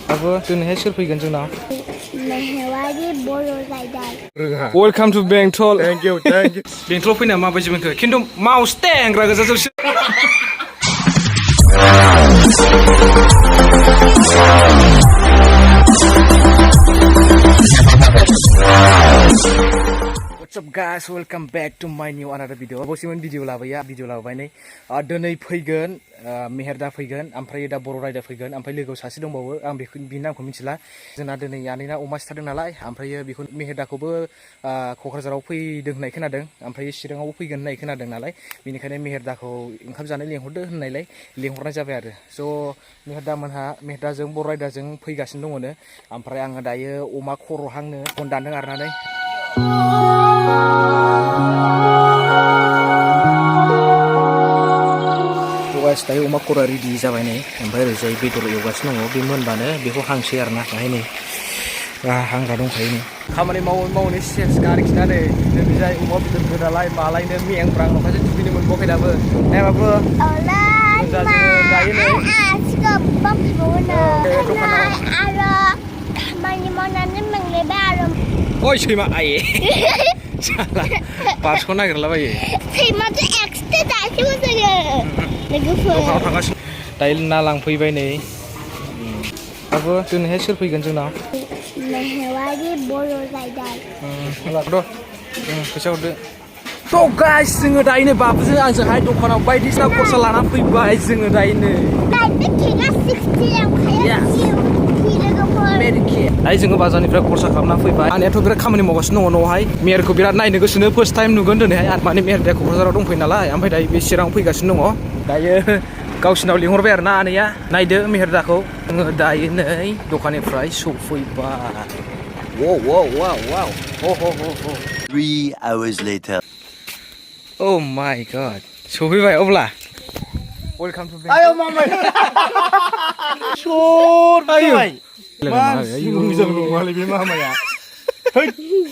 Apa दिनैहाय सोर फैगोन जोंनाव? मेहेवारि बर' रायदार। Welcome to Bengtol. Thank you, thank you. बेंटलाव फैना माबायदि मोनखो? खिन्थु mouse टेंग्रा गोजाजोबसो। What's up guys, welcome back to my new another video. बसिमोन भिडिअ लाबाय नै दिनै फैगोन मेहेरदा फैगोन ओमफ्राय दा बर' रायदा फैगोन ओमफ्राय लोगोआव सासे दंबावो आं बिनि नामखौ मिथिला जोंना दिनै आनैना अमा सिथारदों नालाय ओमफ्राय बेखौ मेहेरदाखौबो क'क्राझाराव फैदों होननाय खोनादों ओमफ्राय चिराङावबो फैगोन होननाय खोनादों नालाय बेनिखायनो मेहेरदाखौ ओंखाम जानो लेंहरदो होननायलाय लेंहरनाय जाबाय आरो स' मेहेरदाजों बर' रायदाजों फैगासिनो दङनो ओमफ्राय आङो दायो अमा खर' हांनो फन दानदों आरनानै guys dayo अमा खर'आ रेडि जाबाय नै ओमफ्राय ओरैजाय बेदर एवगासिनो दङ बे मोनबानो बेखौ हांसै आरोना दाहाय नै हांग्रा दंखायो नै खामानि मावै सेस गारिखिना नै नोंजाय अमा बेदर गोदालाय मालायनो मेंब्रां नखासो दुगैनो मोनबावाखै दाबो नायबाबो दायो नै खामानि मावनानै मेंलायबाय आरो ओइ सैमा आये साला बारस'नो नागिरलाबायो सैमाथ' एक्सट्रा जासिगौ जोङो लोगोफोर दखानाव थांगासिनो दायो ना लांफैबाय नै दाबो दिनैहाय सोर फैगोन जोंनाव मेहेवारि बर' रायदार फैसा हरदो थ' गाइस जोङो दायो बाबुजों आंजोंहाय दखानाव बायदिसिना खरसा लानानै फैबाय जोङो दायो दायो जोङो बाजारनिफ्राय खरसा खालामना फैबाय आंनियाथ' बिराद खामानि मावगासिनो दङ न'आवहाय मेहेरखौ बिराद नायनो गोसोनो फार्स्ट टाइम नुगोन दिनैहाय माने मेहेरदाया क'क्राझाराव दंफैयो नालाय ओमफ्राय दायो बे चिराङाव फैगासिनो दङ दायो गावसिनाव लिंहरबाय आरो ना आनैया नायदो मेहेरदाखौ जोङो दायो नै दखाननिफ्राय सफैबाय 3 hours later. Oh my god. सफैबाय अब्ला welcome to Ayo mama. Sur ayo. Mas, मोजां नङालै बे मामाया. है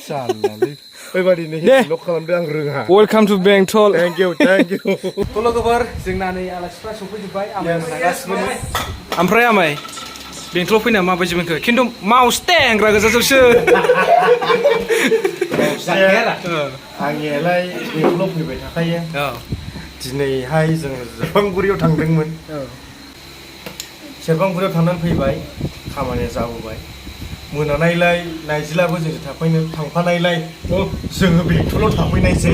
जालालै. बेबायदि नै लक खालामदो आं रोङा. वेलकाम टु बेंटल. Thank you, thank you. थ' लोगोफोर जोंना नै आलासिफ्रा सफैजोब्बाय आमाय थांगासिनो ओमफ्राय आमाय बेंटलाव फैना माबायदि मोनखो खिन्थु माउस टेंग्रा गोजाजोबसो आंनियालाय बेंटलाव फैबाय थाखायो दिनैहाय जोङो सेरफांगुरियाव थांदोंमोन सेरफांगुरियाव थांनानै फैबाय खामानिया जाबोबाय मोनानायलाय नायजिलाबो जोंजों थांफानायलाय जोङो बेंटलाव थाफैनायसै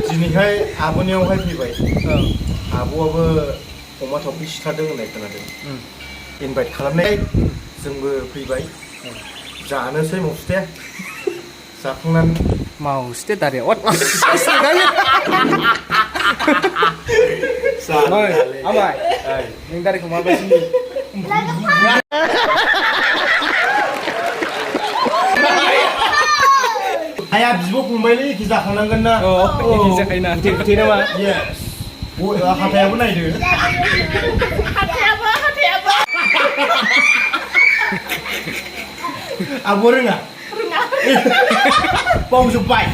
दिनैहाय आब'नियावहाय फैबाय आब'आबो अमा थावख्रि सिथारदों होननाय खोनादों इनभाइट खालामनाय जोंबो फैबाय जानोसै मस्ते जाखांनानै माउसटे दारिया आमाय नों दारिखौ माबायदि हाया बिब' फंबायलै एखे जाखांनांगोन ना एखे जाखायोना थे नामा येस हाथायाबो नायदो आब' रोङा बावजोब्बाय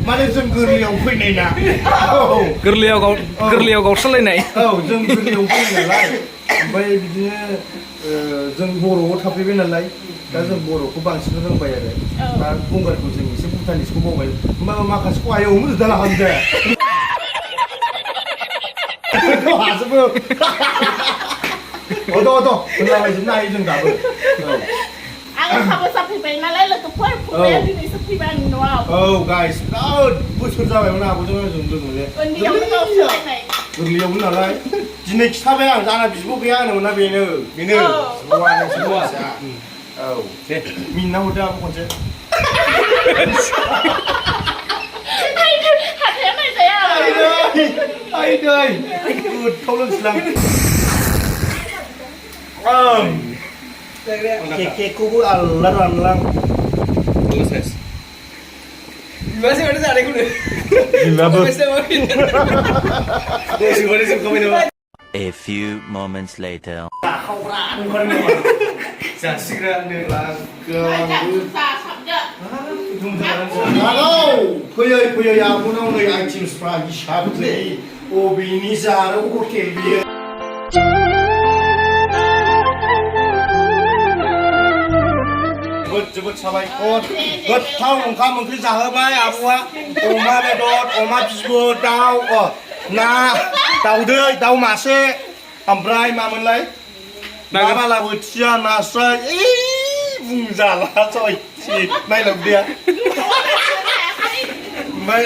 माने जों गोरलैयाव फैनाय ना गोरलैयाव गावस्रालायनाय जों गोरलैयाव फैनाय नालाय ओमफ्राय बिदिनो जों बर'आव थाफैबाय नालाय दा जों बर'खौ बांसिन रोंबाय आरो दा गंगारखौ जों एसे भुटानिसखौ बावबाय माखासेखौ आयौ मोजां हामदो हाजोबो होनलाबायजोबनो हायो जों दाबो आं हाबा जाफैबाय नालाय लोगोफोर फंबाया दिनैसो फैबाय आंनि न'आव गाइस बिराद बोसोर जाबायमोन आब'जों आंजों लोगो गोरलैयावनो नालाय दिनै खिथाबाय आं जाना बिब' गैया होनोमोन ना बेनो दे मिनिना हरदो आब' खनसे हाथाया नायजाया गोथाव लोंसैलां केकखौबो आलदा रानलां A few moments later. फैयै आब'नाव नै आइटेमसफ्रा हिसाबलै अबेनि जारो हटेल बियो जोबोद साबायखर गोथाव ओंखाम ओंख्रि जाहोबाय आब'आ अमा बेदर अमा बिबु दाउ ना दाउदै दाउ मासे ओमफ्राय मामोनलाय ना बालाबोथिया नास्राय बुंजाला सयथि नायलां उदैया ओमफ्राय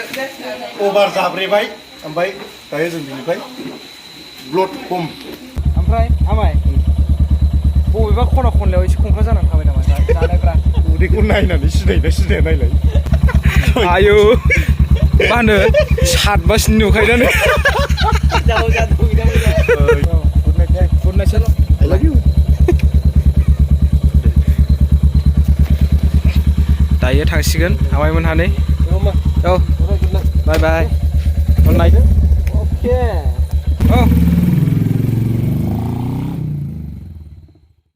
अभार जाब्रेबाय ओमफ्राय दायो जों बिनिफ्राय ब्लड खम ओमफ्राय आमाय बबेबा खना खनलायाव एसे खंख्ला जानानै थाबाय नामा जानायफ्रा उदैखौ नायनानै सिनायना नायलाय आयौ मा होनो सातबासिनो नुखायोदानो दायो थांसिगोन आमायमोनहानै औ बाय बाय गुड नाइट अके औ